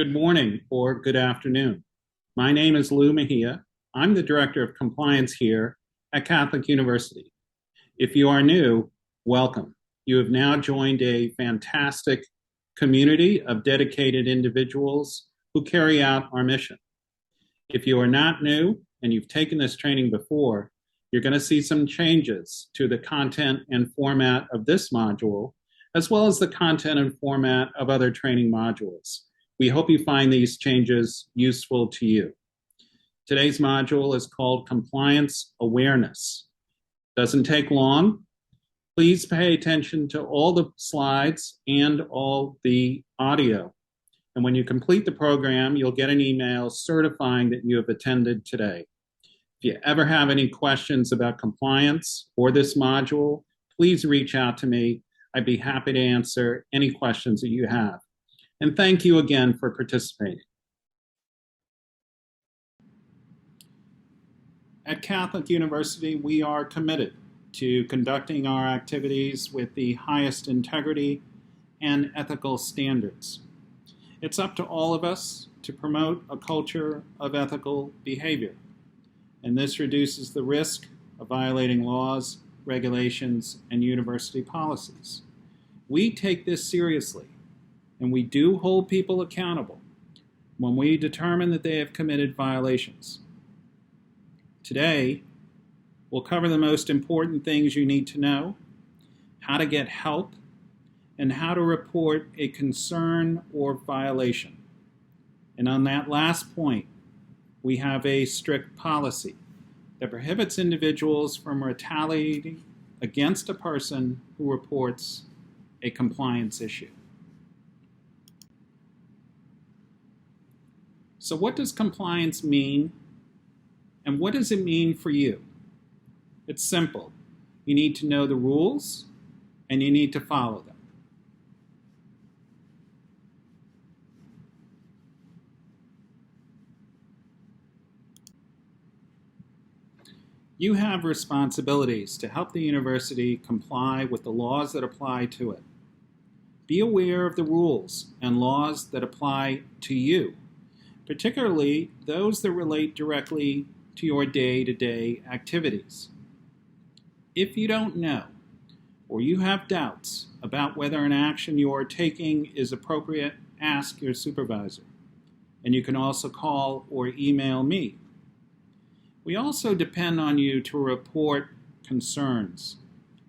Good morning or good afternoon. My name is Lou Mejia. I'm the Director of Compliance here at Catholic University. If you are new, welcome. You have now joined a fantastic community of dedicated individuals who carry out our mission. If you are not new and you've taken this training before, you're going to see some changes to the content and format of this module, as well as the content and format of other training modules. We hope you find these changes useful to you. Today's module is called Compliance Awareness. Doesn't take long. Please pay attention to all the slides and all the audio. And when you complete the program, you'll get an email certifying that you have attended today. If you ever have any questions about compliance or this module, please reach out to me. I'd be happy to answer any questions that you have. And thank you again for participating. At Catholic University, we are committed to conducting our activities with the highest integrity and ethical standards. It's up to all of us to promote a culture of ethical behavior, and this reduces the risk of violating laws, regulations, and university policies. We take this seriously, and we do hold people accountable when we determine that they have committed violations. Today, we'll cover the most important things you need to know, how to get help, and how to report a concern or violation. And on that last point, we have a strict policy that prohibits individuals from retaliating against a person who reports a compliance issue. So what does compliance mean, and what does it mean for you? It's simple. You need to know the rules, and you need to follow them. You have responsibilities to help the university comply with the laws that apply to it. Be aware of the rules and laws that apply to you, particularly those that relate directly to your day-to-day activities. If you don't know, or you have doubts about whether an action you are taking is appropriate, ask your supervisor. And you can also call or email me. We also depend on you to report concerns.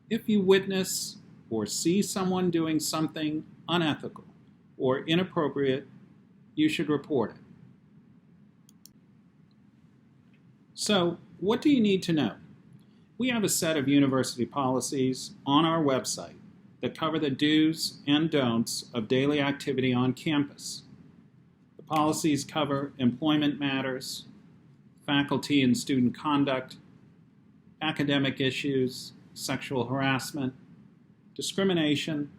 If you witness or see someone doing something unethical or inappropriate, you should report it. So, what do you need to know? We have a set of university policies on our website that cover the do's and don'ts of daily activity on campus. The policies cover employment matters, faculty and student conduct, academic issues, sexual harassment, discrimination,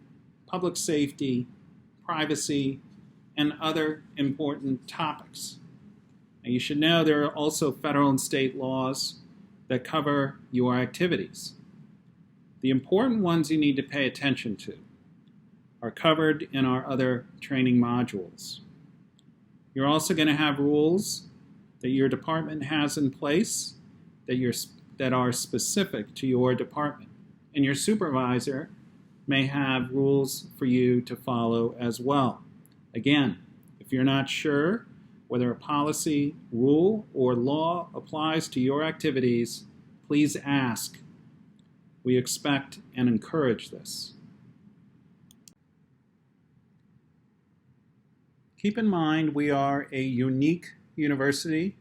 public safety, privacy, and other important topics. Now, you should know there are also federal and state laws that cover your activities. The important ones you need to pay attention to are covered in our other training modules. You're also going to have rules that your department has in place that are specific to your department. And your supervisor may have rules for you to follow as well. Again, if you're not sure whether a policy, rule, or law applies to your activities, please ask. We expect and encourage this. Keep in mind we are a unique university.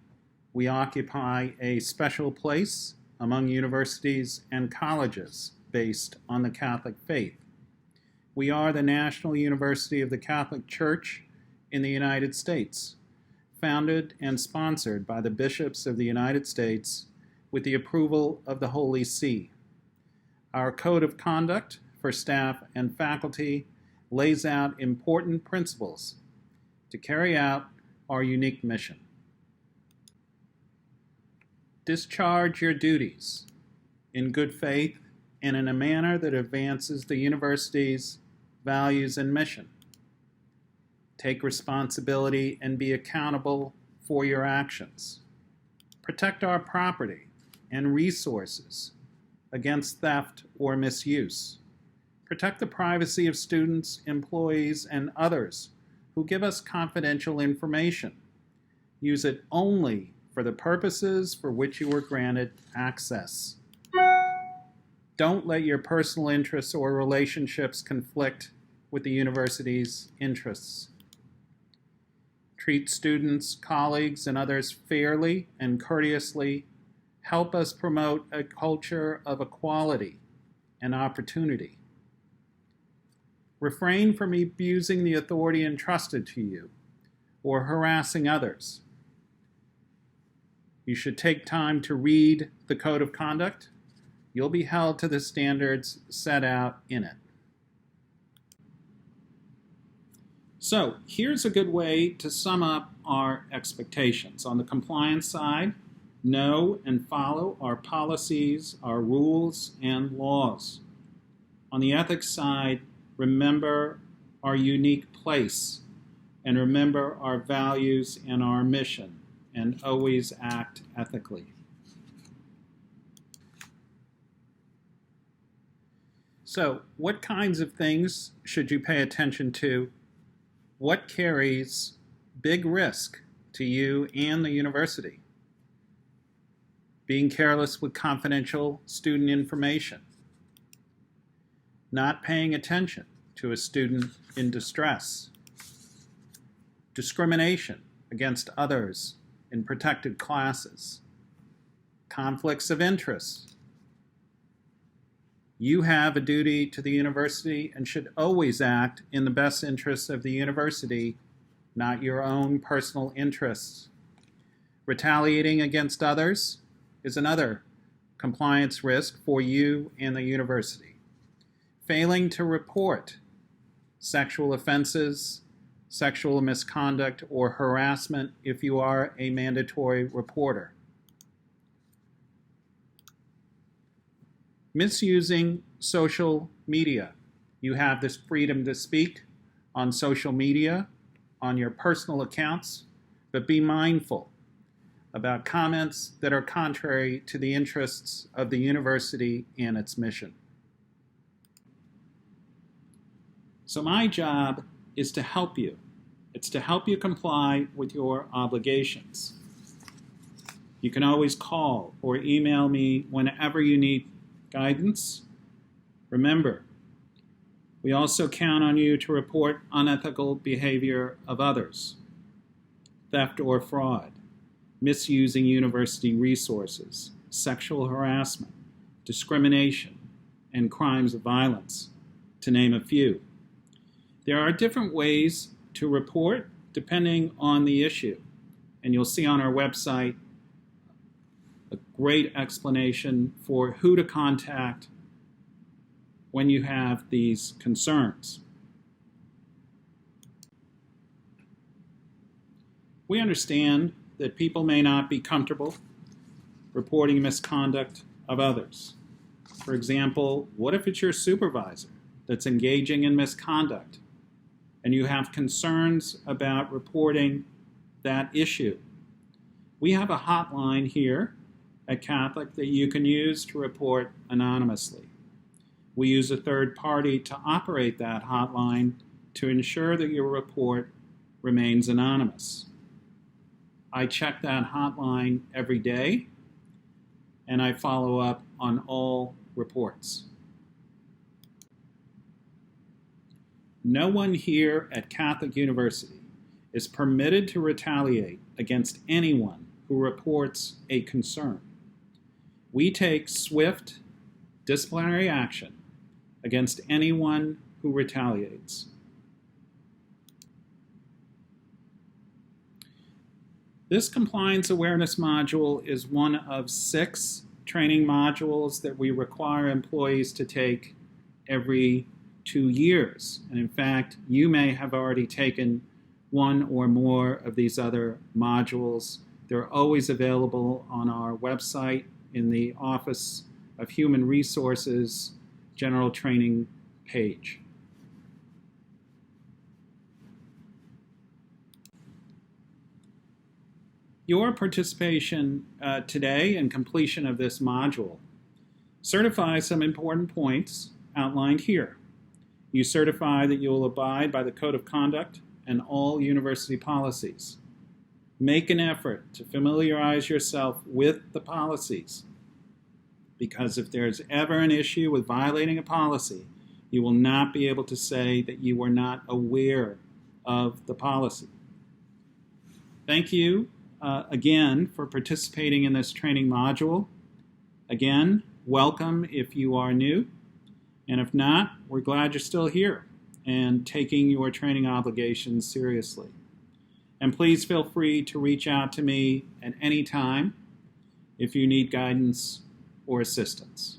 We occupy a special place among universities and colleges based on the Catholic faith. We are the National University of the Catholic Church in the United States, founded and sponsored by the bishops of the United States with the approval of the Holy See. Our code of conduct for staff and faculty lays out important principles to carry out our unique mission. Discharge your duties in good faith and in a manner that advances the university's values and mission. Take responsibility and be accountable for your actions. Protect our property and resources against theft or misuse. Protect the privacy of students, employees, and others who give us confidential information. Use it only for the purposes for which you were granted access. Don't let your personal interests or relationships conflict with the university's interests. Treat students, colleagues, and others fairly and courteously. Help us promote a culture of equality and opportunity. Refrain from abusing the authority entrusted to you or harassing others. You should take time to read the Code of Conduct. You'll be held to the standards set out in it. So here's a good way to sum up our expectations. On the compliance side, know and follow our policies, our rules, and laws. On the ethics side, remember our unique place and remember our values and our mission, and always act ethically. So, what kinds of things should you pay attention to? What carries big risk to you and the university? Being careless with confidential student information. Not paying attention to a student in distress. Discrimination against others in protected classes. Conflicts of interest. You have a duty to the university and should always act in the best interests of the university, not your own personal interests. Retaliating against others is another compliance risk for you and the university. Failing to report sexual offenses, sexual misconduct, or harassment if you are a mandatory reporter. Misusing social media. You have this freedom to speak on social media, on your personal accounts, but be mindful about comments that are contrary to the interests of the university and its mission. So my job is to help you. It's to help you comply with your obligations. You can always call or email me whenever you need guidance. Remember, we also count on you to report unethical behavior of others, theft or fraud, misusing university resources, sexual harassment, discrimination, and crimes of violence, to name a few. There are different ways to report depending on the issue, and you'll see on our website a great explanation for who to contact when you have these concerns. We understand that people may not be comfortable reporting misconduct of others. For example, what if it's your supervisor that's engaging in misconduct and you have concerns about reporting that issue? We have a hotline here at Catholic that you can use to report anonymously. We use a third party to operate that hotline to ensure that your report remains anonymous. I check that hotline every day, and I follow up on all reports. No one here at Catholic University is permitted to retaliate against anyone who reports a concern. We take swift disciplinary action against anyone who retaliates. This compliance awareness module is one of 6 training modules that we require employees to take every 2 years. And in fact, you may have already taken one or more of these other modules. They're always available on our website in the Office of Human Resources General Training page. Your participation today and completion of this module certifies some important points outlined here. You certify that you will abide by the Code of Conduct and all university policies. Make an effort to familiarize yourself with the policies, because if there's ever an issue with violating a policy, you will not be able to say that you were not aware of the policy. Thank you again for participating in this training module. Again, welcome if you are new, and if not, we're glad you're still here and taking your training obligations seriously. And please feel free to reach out to me at any time if you need guidance or assistance.